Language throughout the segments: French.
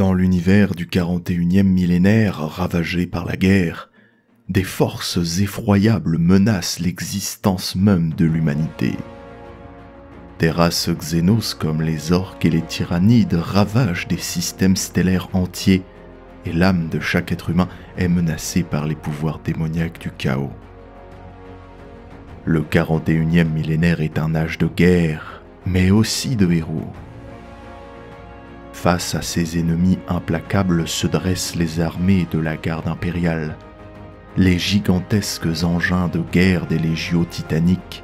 Dans l'univers du 41e millénaire ravagé par la guerre, des forces effroyables menacent l'existence même de l'humanité. Des races xénos comme les orques et les tyrannides ravagent des systèmes stellaires entiers et l'âme de chaque être humain est menacée par les pouvoirs démoniaques du chaos. Le 41e millénaire est un âge de guerre, mais aussi de héros. Face à ces ennemis implacables se dressent les armées de la garde impériale, les gigantesques engins de guerre des légions titaniques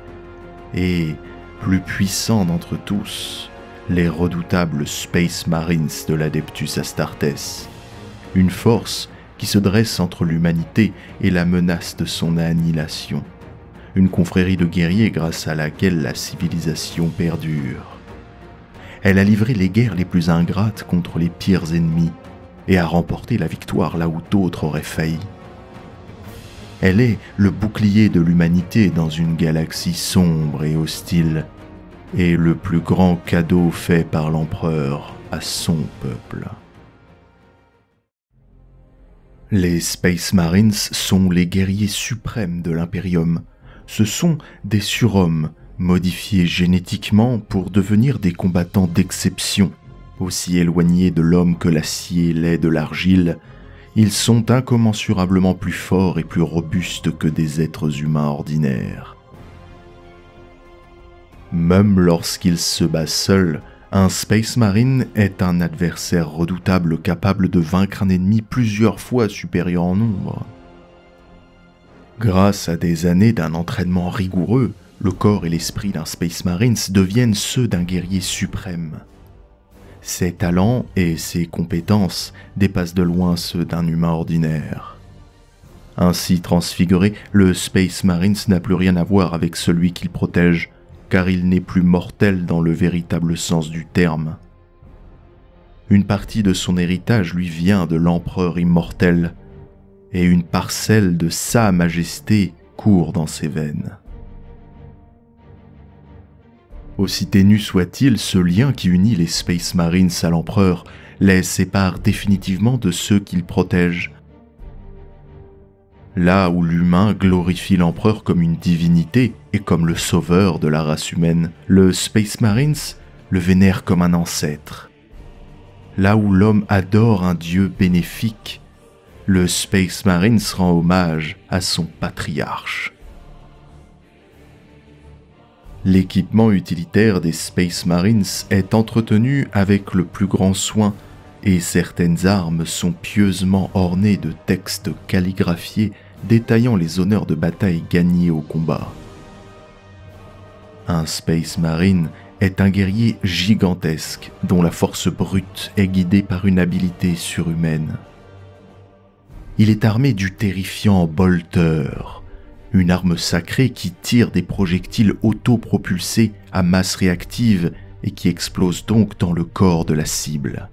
et, plus puissants d'entre tous, les redoutables Space Marines de l'Adeptus Astartes, une force qui se dresse entre l'humanité et la menace de son annihilation, une confrérie de guerriers grâce à laquelle la civilisation perdure. Elle a livré les guerres les plus ingrates contre les pires ennemis et a remporté la victoire là où d'autres auraient failli. Elle est le bouclier de l'humanité dans une galaxie sombre et hostile, et le plus grand cadeau fait par l'empereur à son peuple. Les Space Marines sont les guerriers suprêmes de l'Imperium. Ce sont des surhommes modifiés génétiquement pour devenir des combattants d'exception. Aussi éloignés de l'homme que l'acier l'est de l'argile, ils sont incommensurablement plus forts et plus robustes que des êtres humains ordinaires. Même lorsqu'il se bat seul, un Space Marine est un adversaire redoutable capable de vaincre un ennemi plusieurs fois supérieur en nombre. Grâce à des années d'un entraînement rigoureux, le corps et l'esprit d'un Space Marines deviennent ceux d'un guerrier suprême. Ses talents et ses compétences dépassent de loin ceux d'un humain ordinaire. Ainsi transfiguré, le Space Marines n'a plus rien à voir avec celui qu'il protège, car il n'est plus mortel dans le véritable sens du terme. Une partie de son héritage lui vient de l'empereur immortel, et une parcelle de sa majesté court dans ses veines. Aussi ténu soit-il, ce lien qui unit les Space Marines à l'empereur les sépare définitivement de ceux qu'il protège. Là où l'humain glorifie l'empereur comme une divinité et comme le sauveur de la race humaine, le Space Marines le vénère comme un ancêtre. Là où l'homme adore un dieu bénéfique, le Space Marines rend hommage à son patriarche. L'équipement utilitaire des Space Marines est entretenu avec le plus grand soin et certaines armes sont pieusement ornées de textes calligraphiés détaillant les honneurs de bataille gagnés au combat. Un Space Marine est un guerrier gigantesque dont la force brute est guidée par une habileté surhumaine. Il est armé du terrifiant bolter, une arme sacrée qui tire des projectiles autopropulsés à masse réactive et qui explose donc dans le corps de la cible.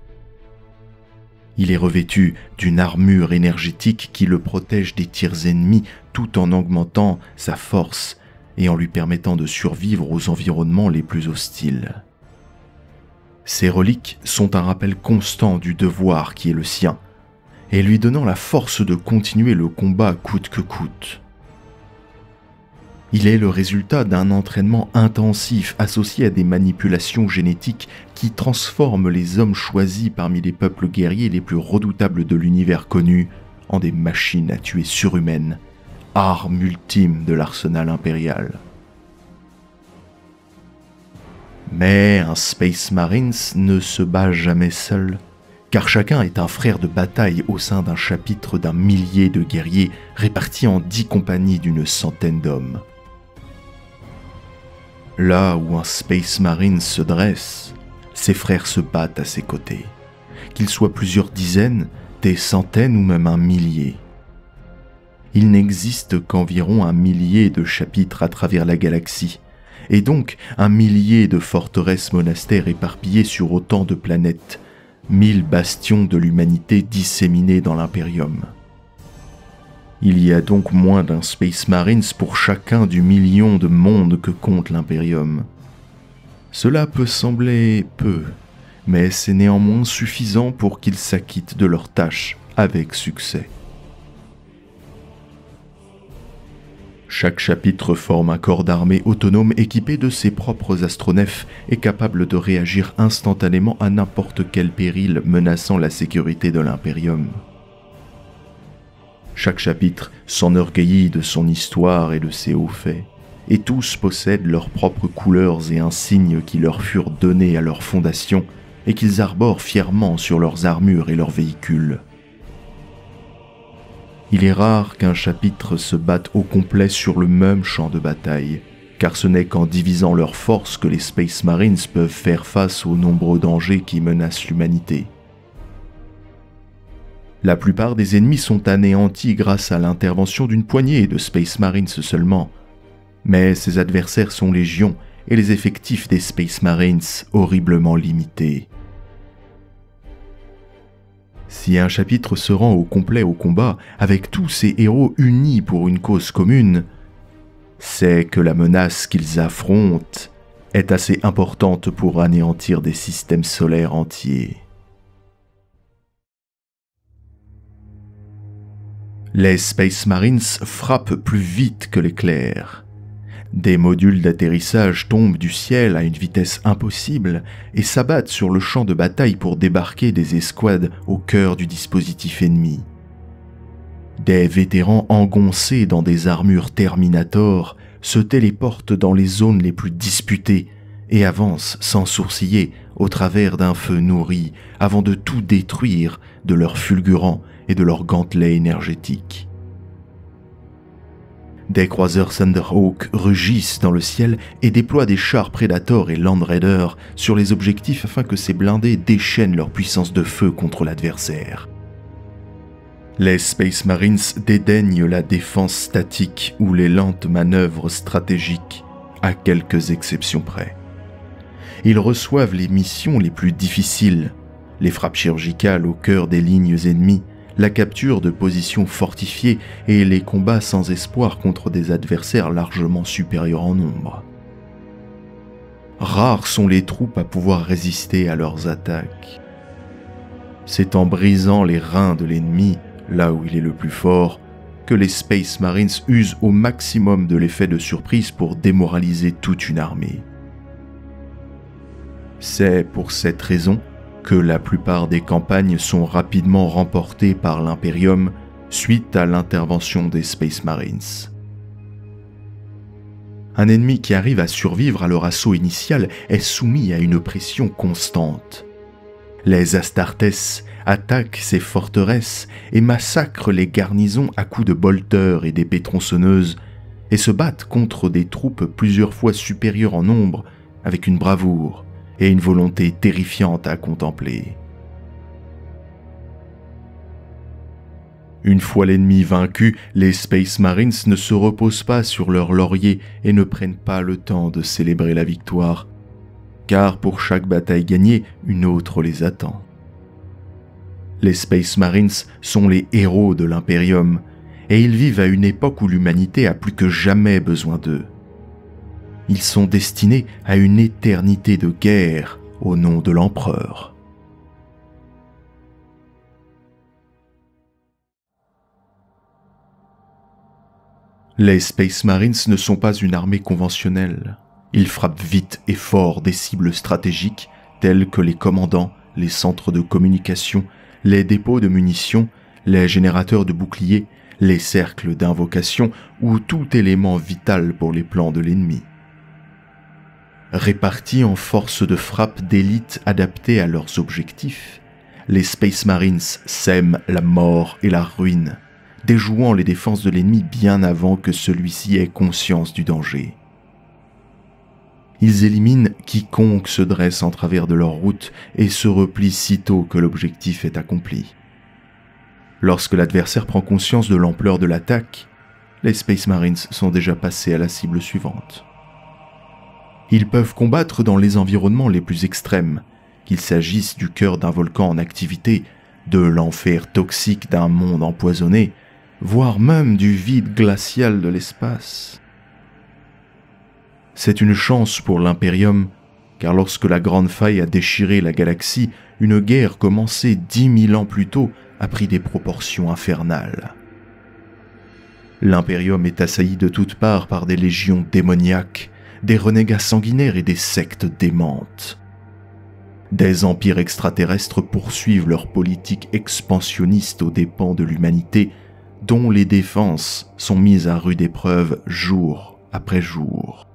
Il est revêtu d'une armure énergétique qui le protège des tirs ennemis tout en augmentant sa force et en lui permettant de survivre aux environnements les plus hostiles. Ces reliques sont un rappel constant du devoir qui est le sien, et lui donnant la force de continuer le combat coûte que coûte. Il est le résultat d'un entraînement intensif associé à des manipulations génétiques qui transforment les hommes choisis parmi les peuples guerriers les plus redoutables de l'univers connu en des machines à tuer surhumaines, armes ultimes de l'arsenal impérial. Mais un Space Marines ne se bat jamais seul, car chacun est un frère de bataille au sein d'un chapitre d'un millier de guerriers répartis en 10 compagnies d'une centaine d'hommes. Là où un Space Marine se dresse, ses frères se battent à ses côtés, qu'ils soient plusieurs dizaines, des centaines ou même un millier. Il n'existe qu'environ un millier de chapitres à travers la galaxie, et donc un millier de forteresses monastères éparpillées sur autant de planètes, 1000 bastions de l'humanité disséminés dans l'Imperium. Il y a donc moins d'un Space Marines pour chacun du million de mondes que compte l'Imperium. Cela peut sembler peu, mais c'est néanmoins suffisant pour qu'ils s'acquittent de leur tâche avec succès. Chaque chapitre forme un corps d'armée autonome équipé de ses propres astronefs et capable de réagir instantanément à n'importe quel péril menaçant la sécurité de l'Imperium. Chaque chapitre s'enorgueillit de son histoire et de ses hauts faits, et tous possèdent leurs propres couleurs et insignes qui leur furent donnés à leur fondation et qu'ils arborent fièrement sur leurs armures et leurs véhicules. Il est rare qu'un chapitre se batte au complet sur le même champ de bataille, car ce n'est qu'en divisant leurs forces que les Space Marines peuvent faire face aux nombreux dangers qui menacent l'humanité. La plupart des ennemis sont anéantis grâce à l'intervention d'une poignée de Space Marines seulement, mais ces adversaires sont légion et les effectifs des Space Marines horriblement limités. Si un chapitre se rend au complet au combat, avec tous ces héros unis pour une cause commune, c'est que la menace qu'ils affrontent est assez importante pour anéantir des systèmes solaires entiers. Les Space Marines frappent plus vite que l'éclair. Des modules d'atterrissage tombent du ciel à une vitesse impossible et s'abattent sur le champ de bataille pour débarquer des escouades au cœur du dispositif ennemi. Des vétérans engoncés dans des armures Terminator se téléportent dans les zones les plus disputées et avancent sans sourciller au travers d'un feu nourri avant de tout détruire de leurs fulgurants et de leurs gantelets énergétiques. Des croiseurs Thunderhawk rugissent dans le ciel et déploient des chars Predator et Land Raider sur les objectifs afin que ces blindés déchaînent leur puissance de feu contre l'adversaire. Les Space Marines dédaignent la défense statique ou les lentes manœuvres stratégiques, à quelques exceptions près. Ils reçoivent les missions les plus difficiles, les frappes chirurgicales au cœur des lignes ennemies, la capture de positions fortifiées et les combats sans espoir contre des adversaires largement supérieurs en nombre. Rares sont les troupes à pouvoir résister à leurs attaques. C'est en brisant les reins de l'ennemi, là où il est le plus fort, que les Space Marines usent au maximum de l'effet de surprise pour démoraliser toute une armée. C'est pour cette raison que la plupart des campagnes sont rapidement remportées par l'Imperium suite à l'intervention des Space Marines. Un ennemi qui arrive à survivre à leur assaut initial est soumis à une pression constante. Les Astartes attaquent ces forteresses et massacrent les garnisons à coups de bolteurs et d'épées tronçonneuses et se battent contre des troupes plusieurs fois supérieures en nombre avec une bravoure et une volonté terrifiante à contempler. Une fois l'ennemi vaincu, les Space Marines ne se reposent pas sur leur laurier et ne prennent pas le temps de célébrer la victoire, car pour chaque bataille gagnée, une autre les attend. Les Space Marines sont les héros de l'Imperium, et ils vivent à une époque où l'humanité a plus que jamais besoin d'eux. Ils sont destinés à une éternité de guerre au nom de l'Empereur. Les Space Marines ne sont pas une armée conventionnelle. Ils frappent vite et fort des cibles stratégiques telles que les commandants, les centres de communication, les dépôts de munitions, les générateurs de boucliers, les cercles d'invocation ou tout élément vital pour les plans de l'ennemi. Répartis en forces de frappe d'élite adaptées à leurs objectifs, les Space Marines sèment la mort et la ruine, déjouant les défenses de l'ennemi bien avant que celui-ci ait conscience du danger. Ils éliminent quiconque se dresse en travers de leur route et se replient sitôt que l'objectif est accompli. Lorsque l'adversaire prend conscience de l'ampleur de l'attaque, les Space Marines sont déjà passés à la cible suivante. Ils peuvent combattre dans les environnements les plus extrêmes, qu'il s'agisse du cœur d'un volcan en activité, de l'enfer toxique d'un monde empoisonné, voire même du vide glacial de l'espace. C'est une chance pour l'Imperium, car lorsque la Grande Faille a déchiré la galaxie, une guerre commencée 10 000 ans plus tôt a pris des proportions infernales. L'Imperium est assailli de toutes parts par des légions démoniaques, des renégats sanguinaires et des sectes démentes. Des empires extraterrestres poursuivent leur politique expansionniste aux dépens de l'humanité, dont les défenses sont mises à rude épreuve jour après jour.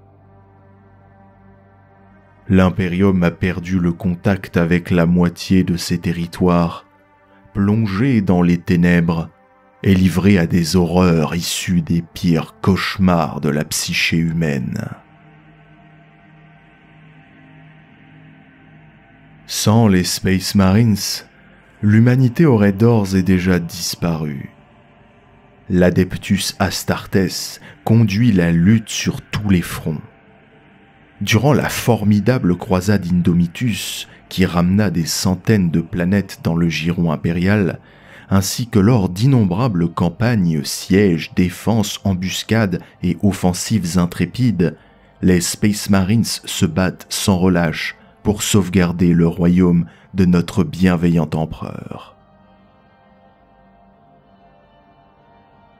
L'Imperium a perdu le contact avec la moitié de ses territoires, plongé dans les ténèbres et livré à des horreurs issues des pires cauchemars de la psyché humaine. Sans les Space Marines, l'humanité aurait d'ores et déjà disparu. L'Adeptus Astartes conduit la lutte sur tous les fronts. Durant la formidable croisade Indomitus, qui ramena des centaines de planètes dans le giron impérial, ainsi que lors d'innombrables campagnes, sièges, défenses, embuscades et offensives intrépides, les Space Marines se battent sans relâche pour sauvegarder le royaume de notre bienveillant empereur.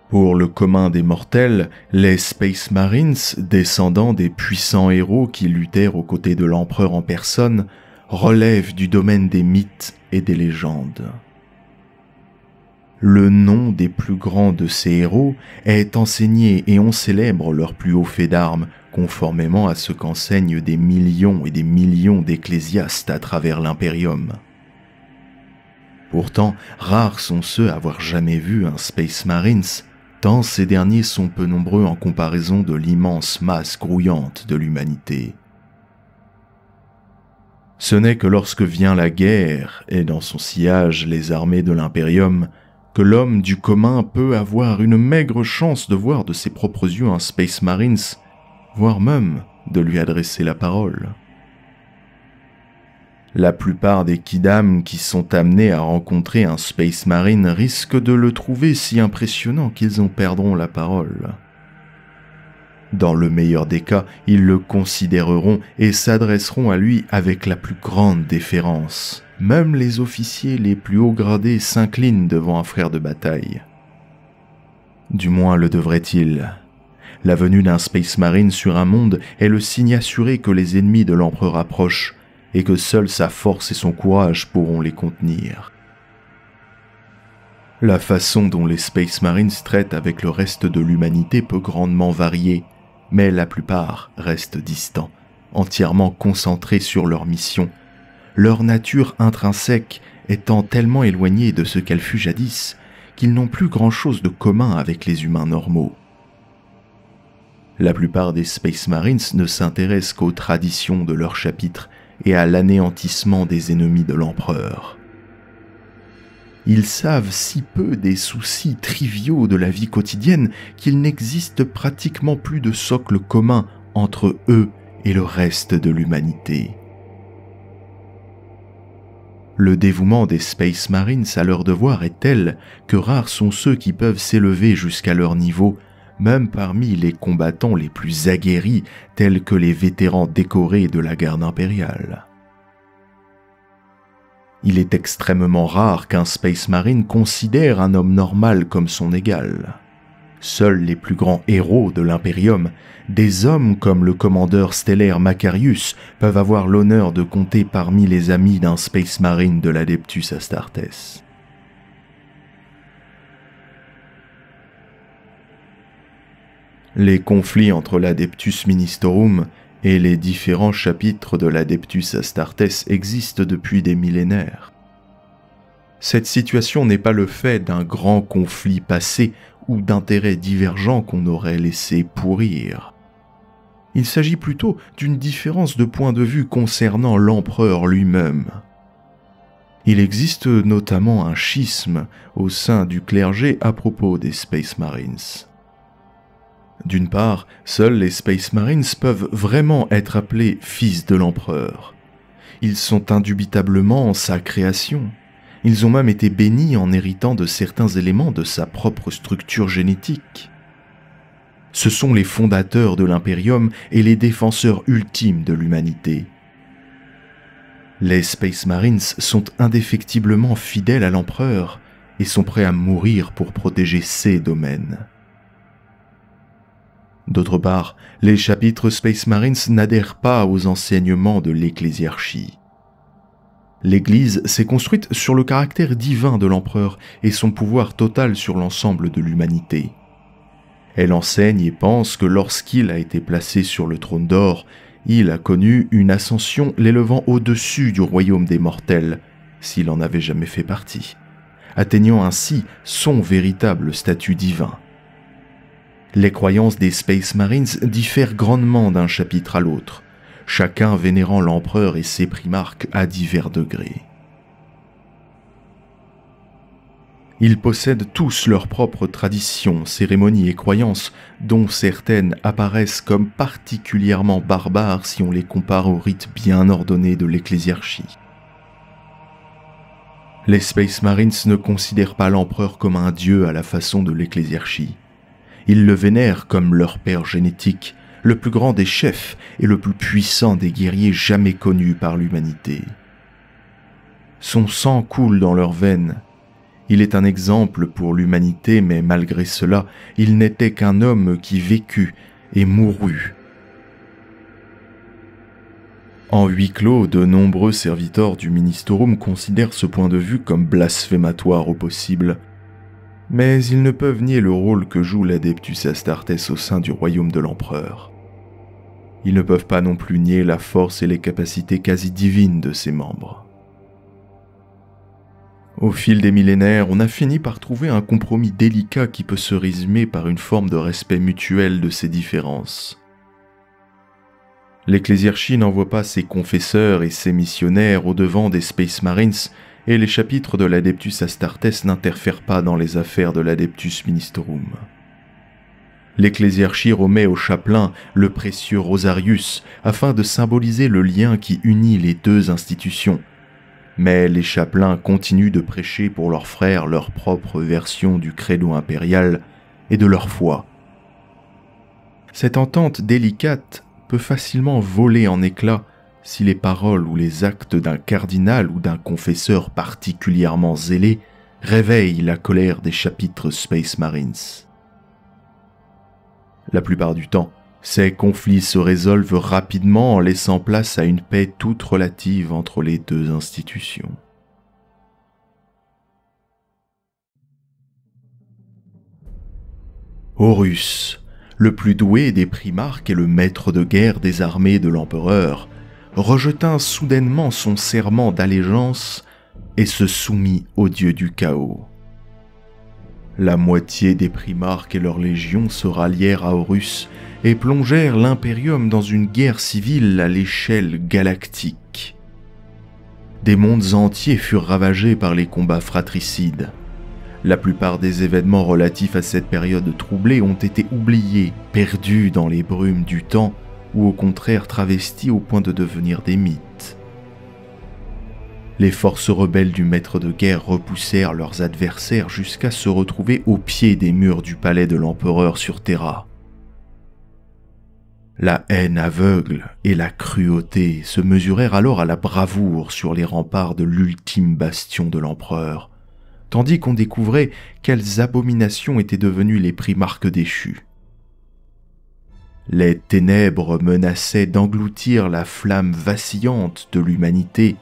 Pour le commun des mortels, les Space Marines, descendants des puissants héros qui luttèrent aux côtés de l'empereur en personne, relèvent du domaine des mythes et des légendes. Le nom des plus grands de ces héros est enseigné et on célèbre leur plus haut fait d'armes, conformément à ce qu'enseignent des millions et des millions d'ecclésiastes à travers l'Imperium. Pourtant, rares sont ceux à avoir jamais vu un Space Marines, tant ces derniers sont peu nombreux en comparaison de l'immense masse grouillante de l'humanité. Ce n'est que lorsque vient la guerre, et dans son sillage les armées de l'Imperium, que l'homme du commun peut avoir une maigre chance de voir de ses propres yeux un Space Marines, voire même de lui adresser la parole. La plupart des kidam qui sont amenés à rencontrer un Space Marine risquent de le trouver si impressionnant qu'ils en perdront la parole. Dans le meilleur des cas, ils le considéreront et s'adresseront à lui avec la plus grande déférence. Même les officiers les plus hauts gradés s'inclinent devant un frère de bataille. Du moins le devrait-il. La venue d'un Space Marine sur un monde est le signe assuré que les ennemis de l'empereur approchent et que seule sa force et son courage pourront les contenir. La façon dont les Space Marines traitent avec le reste de l'humanité peut grandement varier, mais la plupart restent distants, entièrement concentrés sur leur mission, leur nature intrinsèque étant tellement éloignée de ce qu'elle fut jadis qu'ils n'ont plus grand-chose de commun avec les humains normaux. La plupart des Space Marines ne s'intéressent qu'aux traditions de leur chapitre et à l'anéantissement des ennemis de l'empereur. Ils savent si peu des soucis triviaux de la vie quotidienne qu'il n'existe pratiquement plus de socle commun entre eux et le reste de l'humanité. Le dévouement des Space Marines à leur devoir est tel que rares sont ceux qui peuvent s'élever jusqu'à leur niveau, même parmi les combattants les plus aguerris tels que les vétérans décorés de la garde impériale. Il est extrêmement rare qu'un Space Marine considère un homme normal comme son égal. Seuls les plus grands héros de l'Imperium, des hommes comme le commandeur stellaire Macarius, peuvent avoir l'honneur de compter parmi les amis d'un Space Marine de l'Adeptus Astartes. Les conflits entre l'Adeptus Ministorum et les différents chapitres de l'Adeptus Astartes existent depuis des millénaires. Cette situation n'est pas le fait d'un grand conflit passé ou d'intérêts divergents qu'on aurait laissé pourrir. Il s'agit plutôt d'une différence de point de vue concernant l'empereur lui-même. Il existe notamment un schisme au sein du clergé à propos des Space Marines. D'une part, seuls les Space Marines peuvent vraiment être appelés fils de l'empereur. Ils sont indubitablement sa création. Ils ont même été bénis en héritant de certains éléments de sa propre structure génétique. Ce sont les fondateurs de l'Imperium et les défenseurs ultimes de l'humanité. Les Space Marines sont indéfectiblement fidèles à l'Empereur et sont prêts à mourir pour protéger ses domaines. D'autre part, les chapitres Space Marines n'adhèrent pas aux enseignements de l'Ecclésiarchie. L'Église s'est construite sur le caractère divin de l'Empereur et son pouvoir total sur l'ensemble de l'humanité. Elle enseigne et pense que lorsqu'il a été placé sur le trône d'or, il a connu une ascension l'élevant au-dessus du royaume des mortels, s'il en avait jamais fait partie, atteignant ainsi son véritable statut divin. Les croyances des Space Marines diffèrent grandement d'un chapitre à l'autre, chacun vénérant l'empereur et ses primarques à divers degrés. Ils possèdent tous leurs propres traditions, cérémonies et croyances, dont certaines apparaissent comme particulièrement barbares si on les compare aux rites bien ordonnés de l'Ecclésiarchie. Les Space Marines ne considèrent pas l'empereur comme un dieu à la façon de l'Ecclésiarchie. Ils le vénèrent comme leur père génétique, le plus grand des chefs et le plus puissant des guerriers jamais connus par l'humanité. Son sang coule dans leurs veines. Il est un exemple pour l'humanité, mais malgré cela, il n'était qu'un homme qui vécut et mourut. En huis clos, de nombreux serviteurs du Ministerum considèrent ce point de vue comme blasphématoire au possible. Mais ils ne peuvent nier le rôle que joue l'Adeptus Astartes au sein du royaume de l'Empereur. Ils ne peuvent pas non plus nier la force et les capacités quasi divines de ses membres. Au fil des millénaires, on a fini par trouver un compromis délicat qui peut se résumer par une forme de respect mutuel de ces différences. L'Ecclésiarchie n'envoie pas ses confesseurs et ses missionnaires au-devant des Space Marines, et les chapitres de l'Adeptus Astartes n'interfèrent pas dans les affaires de l'Adeptus Ministerum. L'Ecclésiarchie remet au chapelain le précieux Rosarius afin de symboliser le lien qui unit les deux institutions. Mais les chapelains continuent de prêcher pour leurs frères leur propre version du credo impérial et de leur foi. Cette entente délicate peut facilement voler en éclats si les paroles ou les actes d'un cardinal ou d'un confesseur particulièrement zélé réveillent la colère des chapitres Space Marines. La plupart du temps, ces conflits se résolvent rapidement en laissant place à une paix toute relative entre les deux institutions. Horus, le plus doué des primarques et le maître de guerre des armées de l'empereur, rejeta soudainement son serment d'allégeance et se soumit au dieu du chaos. La moitié des primarques et leurs légions se rallièrent à Horus et plongèrent l'Imperium dans une guerre civile à l'échelle galactique. Des mondes entiers furent ravagés par les combats fratricides. La plupart des événements relatifs à cette période troublée ont été oubliés, perdus dans les brumes du temps, ou au contraire travestis au point de devenir des mythes. Les forces rebelles du maître de guerre repoussèrent leurs adversaires jusqu'à se retrouver au pied des murs du palais de l'empereur sur Terra. La haine aveugle et la cruauté se mesurèrent alors à la bravoure sur les remparts de l'ultime bastion de l'empereur, tandis qu'on découvrait quelles abominations étaient devenues les primarques déchus. Les ténèbres menaçaient d'engloutir la flamme vacillante de l'humanité,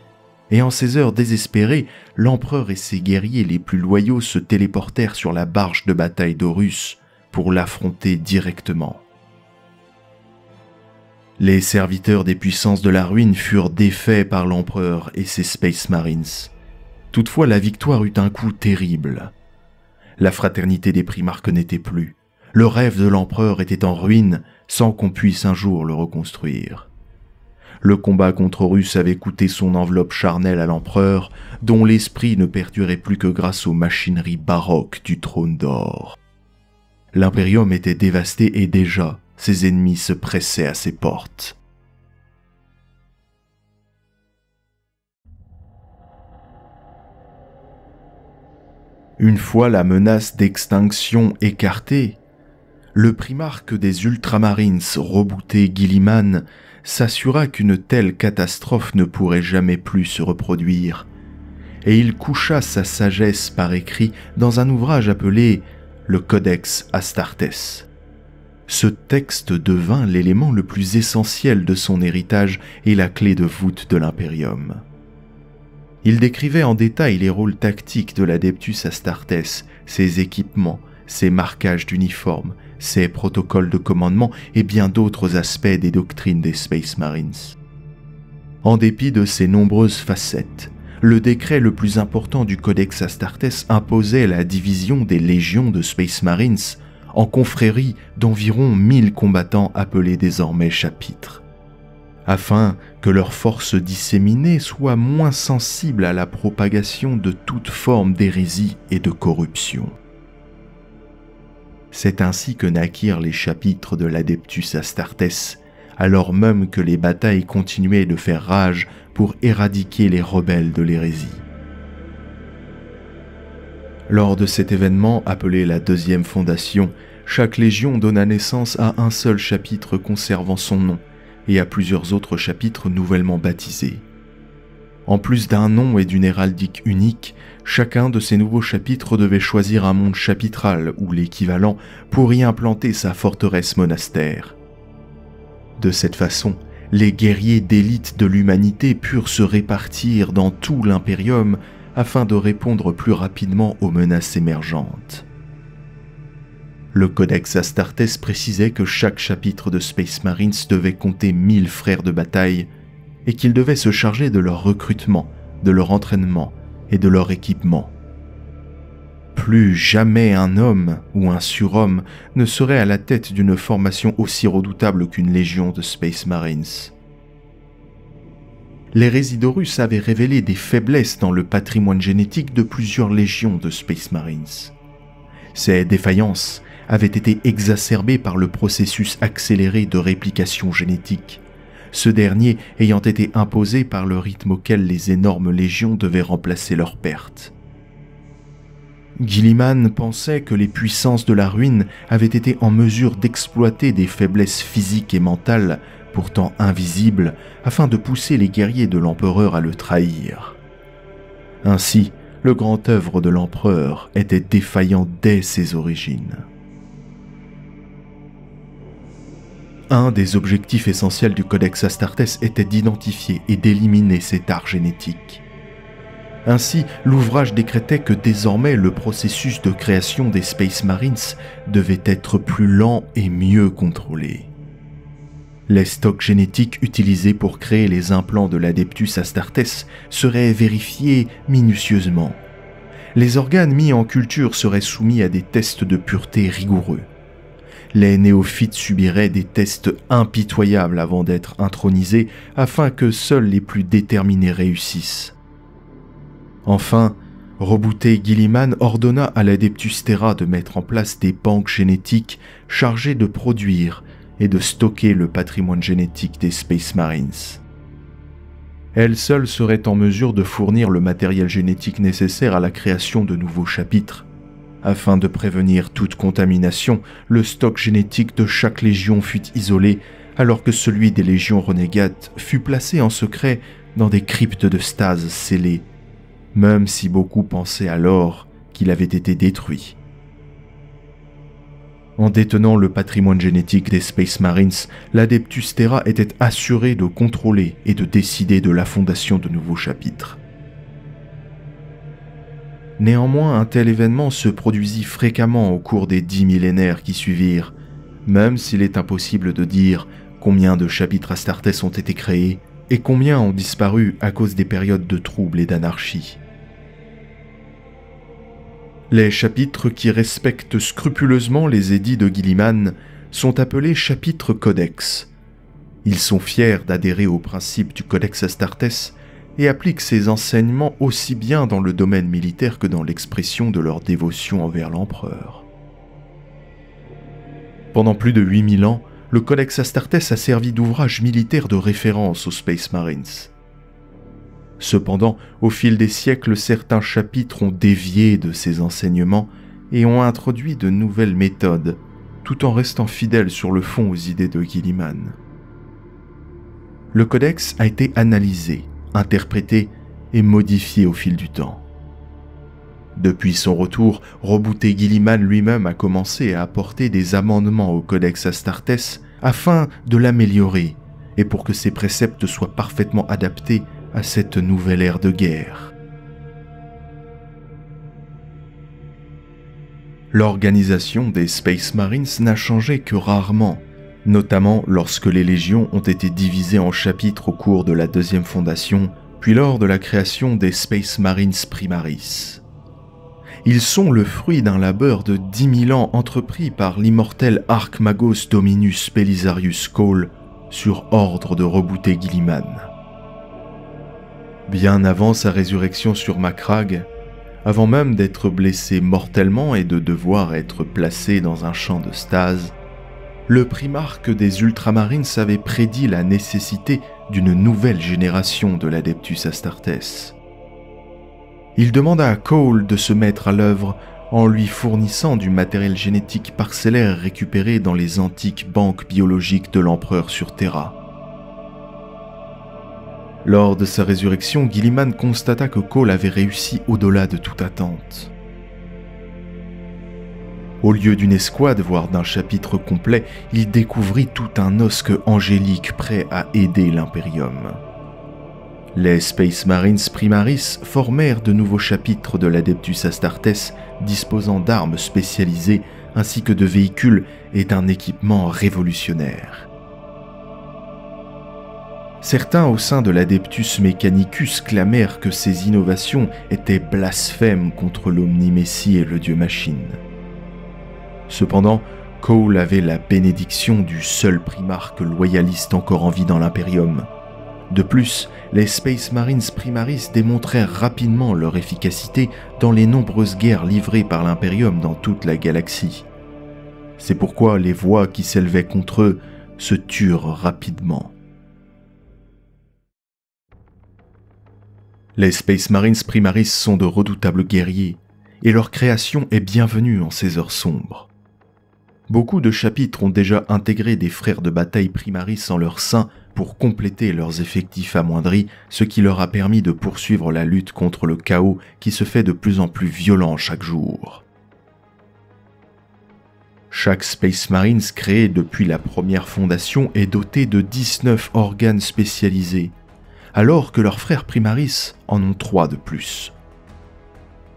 et en ces heures désespérées, l'empereur et ses guerriers les plus loyaux se téléportèrent sur la barge de bataille d'Horus pour l'affronter directement. Les serviteurs des puissances de la ruine furent défaits par l'empereur et ses Space Marines. Toutefois, la victoire eut un coup terrible. La fraternité des primarques n'était plus. Le rêve de l'empereur était en ruine sans qu'on puisse un jour le reconstruire. Le combat contre Horus avait coûté son enveloppe charnelle à l'empereur, dont l'esprit ne perdurait plus que grâce aux machineries baroques du trône d'or. L'Imperium était dévasté et déjà, ses ennemis se pressaient à ses portes. Une fois la menace d'extinction écartée, le primarque des Ultramarines, Roboute Guilliman, s'assura qu'une telle catastrophe ne pourrait jamais plus se reproduire, et il coucha sa sagesse par écrit dans un ouvrage appelé le Codex Astartes. Ce texte devint l'élément le plus essentiel de son héritage et la clé de voûte de l'Imperium. Il décrivait en détail les rôles tactiques de l'Adeptus Astartes, ses équipements, ses marquages d'uniformes, ses protocoles de commandement et bien d'autres aspects des doctrines des Space Marines. En dépit de ces nombreuses facettes, le décret le plus important du Codex Astartes imposait la division des légions de Space Marines en confréries d'environ 1000 combattants appelés désormais chapitres, afin que leurs forces disséminées soient moins sensibles à la propagation de toute forme d'hérésie et de corruption. C'est ainsi que naquirent les chapitres de l'Adeptus Astartes, alors même que les batailles continuaient de faire rage pour éradiquer les rebelles de l'hérésie. Lors de cet événement appelé la Deuxième Fondation, chaque légion donna naissance à un seul chapitre conservant son nom et à plusieurs autres chapitres nouvellement baptisés. En plus d'un nom et d'une héraldique unique, chacun de ces nouveaux chapitres devait choisir un monde chapitral ou l'équivalent pour y implanter sa forteresse monastère. De cette façon, les guerriers d'élite de l'humanité purent se répartir dans tout l'Imperium afin de répondre plus rapidement aux menaces émergentes. Le Codex Astartes précisait que chaque chapitre de Space Marines devait compter 1000 frères de bataille et qu'ils devaient se charger de leur recrutement, de leur entraînement et de leur équipement. Plus jamais un homme ou un surhomme ne serait à la tête d'une formation aussi redoutable qu'une légion de Space Marines. Les Résidorus avaient révélé des faiblesses dans le patrimoine génétique de plusieurs légions de Space Marines. Ces défaillances avaient été exacerbées par le processus accéléré de réplication génétique, ce dernier ayant été imposé par le rythme auquel les énormes légions devaient remplacer leurs pertes. Guilliman pensait que les puissances de la ruine avaient été en mesure d'exploiter des faiblesses physiques et mentales, pourtant invisibles, afin de pousser les guerriers de l'empereur à le trahir. Ainsi, le grand œuvre de l'empereur était défaillant dès ses origines. Un des objectifs essentiels du Codex Astartes était d'identifier et d'éliminer cet art génétique. Ainsi, l'ouvrage décrétait que désormais le processus de création des Space Marines devait être plus lent et mieux contrôlé. Les stocks génétiques utilisés pour créer les implants de l'Adeptus Astartes seraient vérifiés minutieusement. Les organes mis en culture seraient soumis à des tests de pureté rigoureux. Les néophytes subiraient des tests impitoyables avant d'être intronisés afin que seuls les plus déterminés réussissent. Enfin, Roboute Guilliman ordonna à l'Adeptus Terra de mettre en place des banques génétiques chargées de produire et de stocker le patrimoine génétique des Space Marines. Elle seule serait en mesure de fournir le matériel génétique nécessaire à la création de nouveaux chapitres. Afin de prévenir toute contamination, le stock génétique de chaque légion fut isolé, alors que celui des légions renégates fut placé en secret dans des cryptes de stase scellées, même si beaucoup pensaient alors qu'il avait été détruit. En détenant le patrimoine génétique des Space Marines, l'Adeptus Terra était assuré de contrôler et de décider de la fondation de nouveaux chapitres. Néanmoins, un tel événement se produisit fréquemment au cours des 10 millénaires qui suivirent, même s'il est impossible de dire combien de chapitres Astartes ont été créés et combien ont disparu à cause des périodes de troubles et d'anarchie. Les chapitres qui respectent scrupuleusement les édits de Guilliman sont appelés chapitres codex. Ils sont fiers d'adhérer aux principes du Codex Astartes et appliquent ces enseignements aussi bien dans le domaine militaire que dans l'expression de leur dévotion envers l'empereur. Pendant plus de 8000 ans, le Codex Astartes a servi d'ouvrage militaire de référence aux Space Marines. Cependant, au fil des siècles, certains chapitres ont dévié de ces enseignements et ont introduit de nouvelles méthodes, tout en restant fidèle sur le fond aux idées de Guilliman. Le codex a été analysé, interprété et modifié au fil du temps. Depuis son retour, Robouté Guilliman lui-même a commencé à apporter des amendements au codex Astartes afin de l'améliorer et pour que ses préceptes soient parfaitement adaptés à cette nouvelle ère de guerre. L'organisation des Space Marines n'a changé que rarement, notamment lorsque les légions ont été divisées en chapitres au cours de la deuxième fondation, puis lors de la création des Space Marines Primaris. Ils sont le fruit d'un labeur de 10 000 ans entrepris par l'immortel Archmagos Dominus Belisarius Cawl sur ordre de Robouté Guilliman. Bien avant sa résurrection sur Macragge, avant même d'être blessé mortellement et de devoir être placé dans un champ de stase, le primarque des Ultramarines avait prédit la nécessité d'une nouvelle génération de l'Adeptus Astartes. Il demanda à Cawl de se mettre à l'œuvre en lui fournissant du matériel génétique parcellaire récupéré dans les antiques banques biologiques de l'empereur sur Terra. Lors de sa résurrection, Guilliman constata que Cawl avait réussi au-delà de toute attente. Au lieu d'une escouade, voire d'un chapitre complet, il découvrit tout un osque angélique prêt à aider l'Imperium. Les Space Marines Primaris formèrent de nouveaux chapitres de l'Adeptus Astartes disposant d'armes spécialisées ainsi que de véhicules et d'un équipement révolutionnaire. Certains au sein de l'Adeptus Mechanicus clamèrent que ces innovations étaient blasphèmes contre l'Omni-Messie et le Dieu Machine. Cependant, Cawl avait la bénédiction du seul primarque loyaliste encore en vie dans l'Imperium. De plus, les Space Marines Primaris démontrèrent rapidement leur efficacité dans les nombreuses guerres livrées par l'Imperium dans toute la galaxie. C'est pourquoi les voix qui s'élevaient contre eux se turent rapidement. Les Space Marines Primaris sont de redoutables guerriers, et leur création est bienvenue en ces heures sombres. Beaucoup de chapitres ont déjà intégré des frères de bataille Primaris en leur sein pour compléter leurs effectifs amoindris, ce qui leur a permis de poursuivre la lutte contre le chaos qui se fait de plus en plus violent chaque jour. Chaque Space Marines créé depuis la première fondation est doté de 19 organes spécialisés, alors que leurs frères Primaris en ont 3 de plus.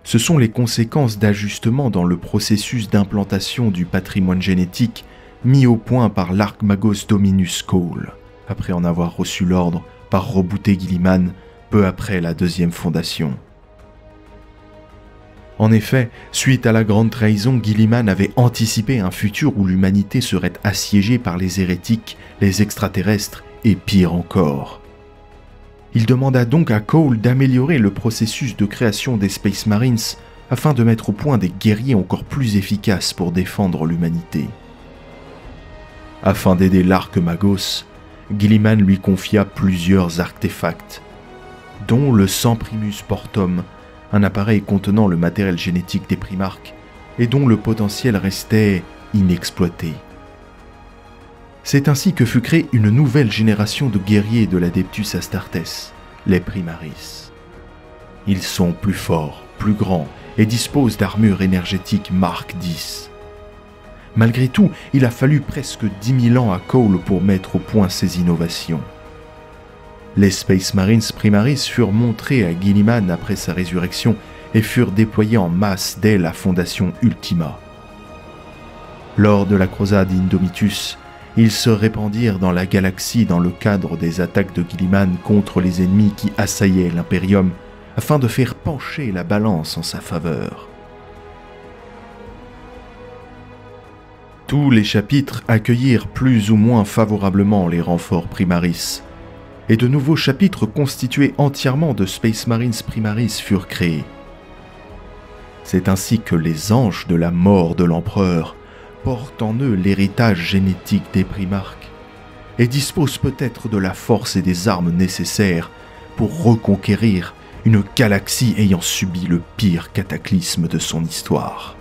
Ce sont les conséquences d'ajustements dans le processus d'implantation du patrimoine génétique mis au point par l'Archmagos Dominus Cawl, après en avoir reçu l'ordre par Robouté Guilliman peu après la deuxième fondation. En effet, suite à la grande trahison, Guilliman avait anticipé un futur où l'humanité serait assiégée par les hérétiques, les extraterrestres et pire encore. Il demanda donc à Cawl d'améliorer le processus de création des Space Marines afin de mettre au point des guerriers encore plus efficaces pour défendre l'humanité. Afin d'aider l'Archmagos, Guilliman lui confia plusieurs artefacts, dont le Samprimus Portum, un appareil contenant le matériel génétique des primarques et dont le potentiel restait inexploité. C'est ainsi que fut créée une nouvelle génération de guerriers de l'Adeptus Astartes, les Primaris. Ils sont plus forts, plus grands et disposent d'armures énergétiques Mark X. Malgré tout, il a fallu presque 10 000 ans à Cawl pour mettre au point ces innovations. Les Space Marines Primaris furent montrés à Guilliman après sa résurrection et furent déployés en masse dès la fondation Ultima. Lors de la croisade Indomitus, ils se répandirent dans la galaxie dans le cadre des attaques de Guilliman contre les ennemis qui assaillaient l'Imperium afin de faire pencher la balance en sa faveur. Tous les chapitres accueillirent plus ou moins favorablement les renforts Primaris, et de nouveaux chapitres constitués entièrement de Space Marines Primaris furent créés. C'est ainsi que les anges de la mort de l'empereur portent en eux l'héritage génétique des primarques et disposent peut-être de la force et des armes nécessaires pour reconquérir une galaxie ayant subi le pire cataclysme de son histoire.